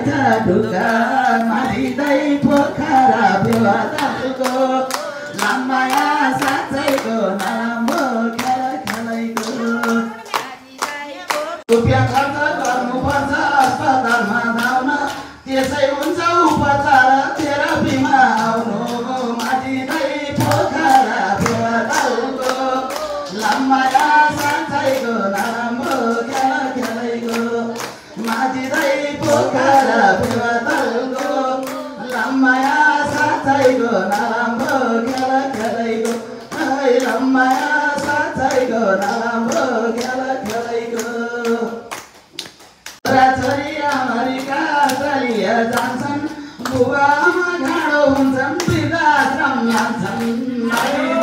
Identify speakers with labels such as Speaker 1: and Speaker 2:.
Speaker 1: छ ढुक्का मारिँदै पोखरा फेवातालको लामाया साँच्चैको नराम्रो खेल खेलैको रुपियाँ खर्च गर्नुपर्छ अस्पतालमा धाउन त्यसै हुन्छ उपचार थेरापीमा आउनु मारिँदै पोखरा फेवातालको लामाया साँच्चैको नराम्रो खेल खेलैको माजिँदै पोखरा फेवातालको लामाया साँच्चैको नराम्रो खेल खेलैको लामाया साँच्चैको नराम्रो खेल खेलैको छोरी अमेरिका चलिया जान्छन् बुबामा घाँडो हुन्छन् वृद्धाश्रम लान्छन्